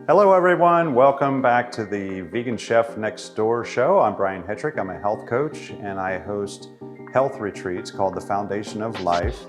Hello everyone, welcome back to the Vegan Chef Next Door show. I'm Brian Hetrick, I'm a health coach and I host health retreats called the Foundation of Life.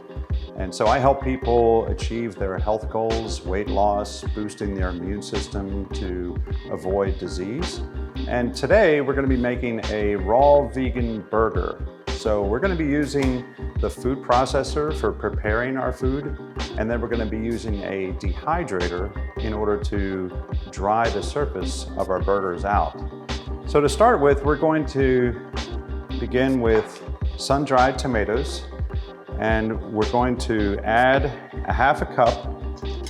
And so I help people achieve their health goals, weight loss, boosting their immune system to avoid disease. And today we're going to be making a raw vegan burger. So we're going to be using the food processor for preparing our food, and then we're going to be using a dehydrator in order to dry the surface of our burgers out. So to start with, we're going to begin with sun-dried tomatoes, and we're going to add a half a cup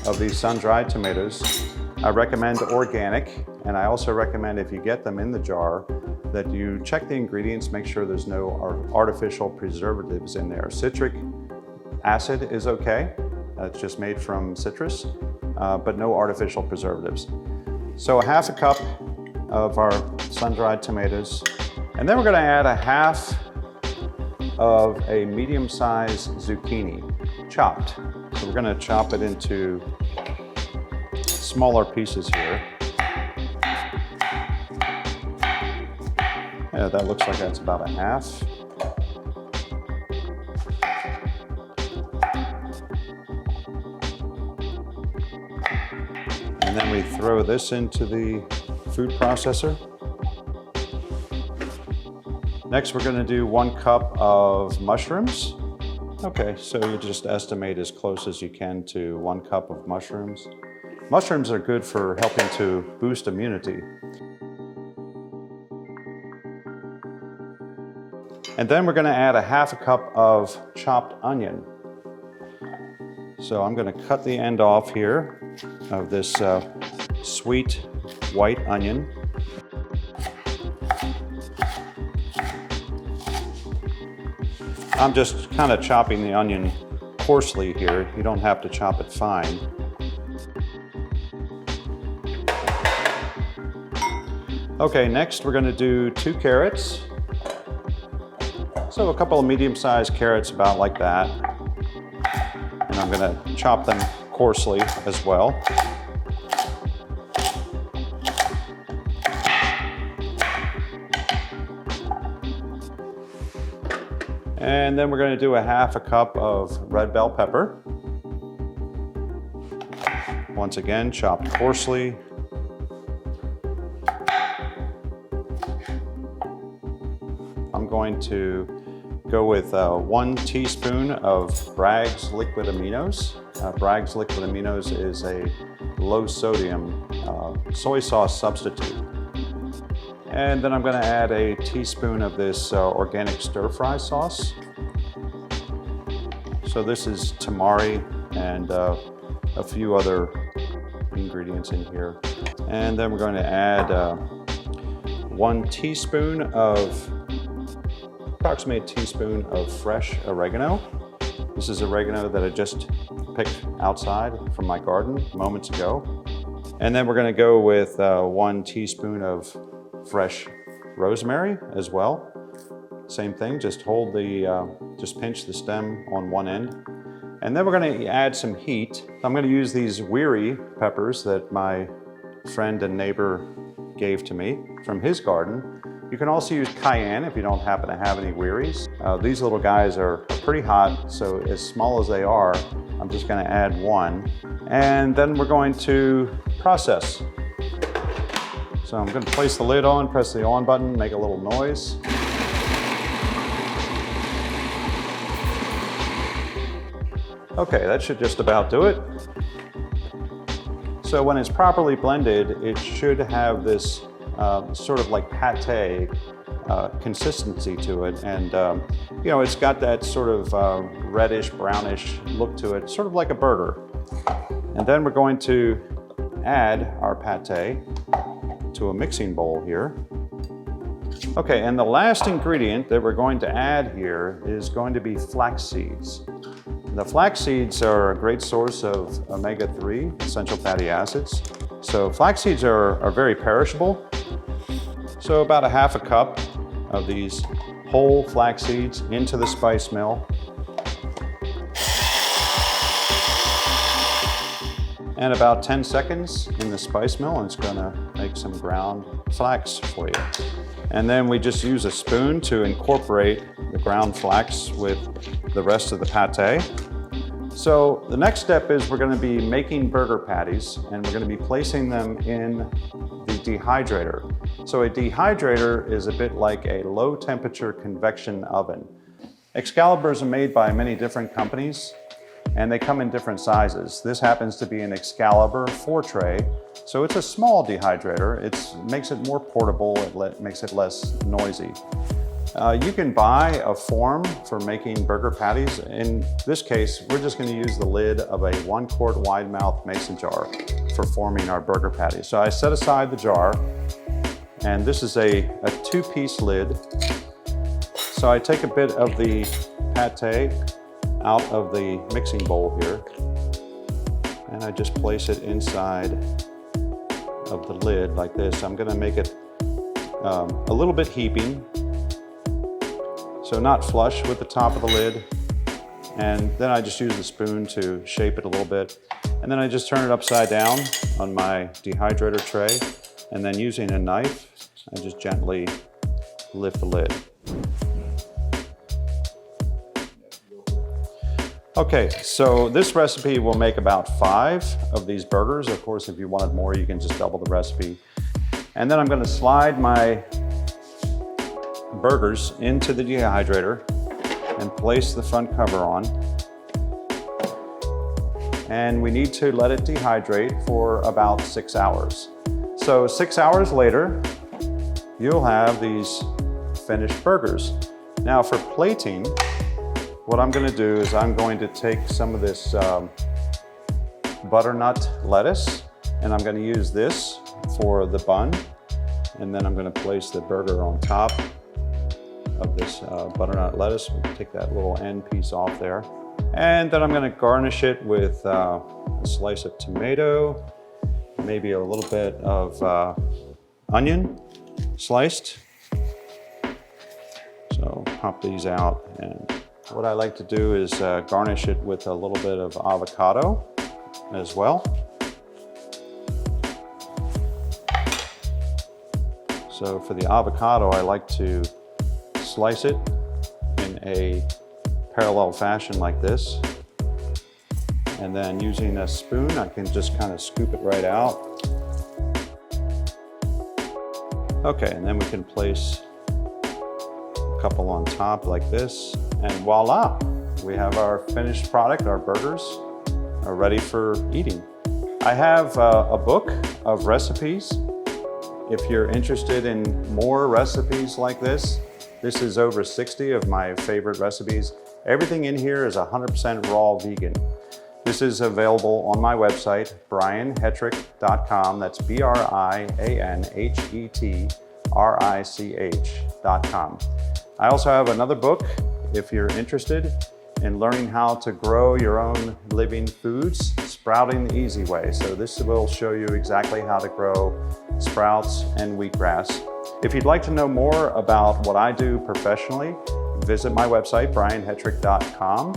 of these sun-dried tomatoes. I recommend organic, and I also recommend if you get them in the jar that you check the ingredients, make sure there's no artificial preservatives in there. Citric acid is okay, it's just made from citrus, but no artificial preservatives. So a half a cup of our sun-dried tomatoes, and then we're gonna add a half of a medium-sized zucchini, chopped. So we're gonna chop it into smaller pieces here. Yeah, that looks like that's about a half. And then we throw this into the food processor. Next, we're gonna do 1 cup of mushrooms. Okay, so you just estimate as close as you can to 1 cup of mushrooms. Mushrooms are good for helping to boost immunity. And then we're gonna add a half a cup of chopped onion. So I'm gonna cut the end off here of this sweet white onion. I'm just kind of chopping the onion coarsely here. You don't have to chop it fine. Okay, next we're gonna do 2 carrots. So a couple of medium-sized carrots about like that. And I'm gonna chop them coarsely as well. And then we're gonna do a half a cup of red bell pepper. Once again, chopped coarsely. I'm going to go with 1 teaspoon of Bragg's liquid aminos. Bragg's liquid aminos is a low sodium soy sauce substitute. And then I'm gonna add a teaspoon of this organic stir-fry sauce. So this is tamari and a few other ingredients in here. And then we're going to add 1 teaspoon of approximate teaspoon of fresh oregano. This is oregano that I just picked outside from my garden moments ago. And then we're gonna go with 1 teaspoon of fresh rosemary as well. Same thing, just hold the, just pinch the stem on one end. And then we're gonna add some heat. I'm gonna use these Weary peppers that my friend and neighbor gave to me from his garden. You can also use cayenne if you don't happen to have any Wearies. These little guys are pretty hot, so as small as they are, I'm just gonna add 1. And then we're going to process. So I'm gonna place the lid on, press the on button, make a little noise. Okay, that should just about do it. So when it's properly blended, it should have this sort of like pate consistency to it. And you know, it's got that sort of reddish, brownish look to it, sort of like a burger. And then we're going to add our pate to a mixing bowl here. Okay, and the last ingredient that we're going to add here is going to be flax seeds. The flax seeds are a great source of omega-3 essential fatty acids. So flax seeds are very perishable. So about a half a cup of these whole flax seeds into the spice mill. and about 10 seconds in the spice mill, and it's gonna make some ground flax for you. And then we just use a spoon to incorporate the ground flax with the rest of the pate. So the next step is we're gonna be making burger patties, and we're gonna be placing them in the dehydrator. So a dehydrator is a bit like a low temperature convection oven. Excaliburs are made by many different companies, and they come in different sizes. This happens to be an Excalibur 4 tray, so it's a small dehydrator. It makes it more portable, it makes it less noisy. You can buy a form for making burger patties. In this case, we're just going to use the lid of a 1 quart wide mouth mason jar for forming our burger patties. So I set aside the jar, and this is a 2-piece lid. So I take a bit of the pate out of the mixing bowl here, and I just place it inside of the lid like this. I'm going to make it a little bit heaping, so not flush with the top of the lid. And then I just use the spoon to shape it a little bit. And then I just turn it upside down on my dehydrator tray. And then using a knife, I just gently lift the lid. Okay, so this recipe will make about 5 of these burgers. Of course, if you wanted more, you can just double the recipe. And then I'm going to slide my burgers into the dehydrator and place the front cover on. And we need to let it dehydrate for about 6 hours. So 6 hours later, you'll have these finished burgers. Now for plating, what I'm going to do is I'm going to take some of this butternut lettuce, and I'm going to use this for the bun. And then I'm going to place the burger on top of this butternut lettuce. We'll take that little end piece off there. And then I'm going to garnish it with a slice of tomato, maybe a little bit of onion sliced. So pop these out, and what I like to do is garnish it with a little bit of avocado as well. So for the avocado, I like to slice it in a parallel fashion like this. And then using a spoon, I can just kind of scoop it right out. Okay, and then we can place a couple on top like this. And voila, we have our finished product. Our burgers are ready for eating. I have a book of recipes. If you're interested in more recipes like this is over 60 of my favorite recipes. Everything in here is 100% raw vegan. This is available on my website, brianhetrich.com. That's BrianHetrich.com. I also have another book if you're interested in learning how to grow your own living foods, Sprouting the Easy Way. So this will show you exactly how to grow sprouts and wheatgrass. If you'd like to know more about what I do professionally, visit my website, brianhetrich.com,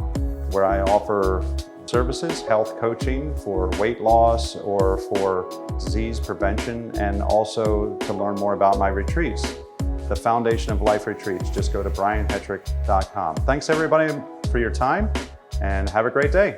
where I offer services, health coaching for weight loss or for disease prevention, and also to learn more about my retreats, the Foundation of Life Retreats. Just go to brianhetrich.com. Thanks everybody for your time, and have a great day.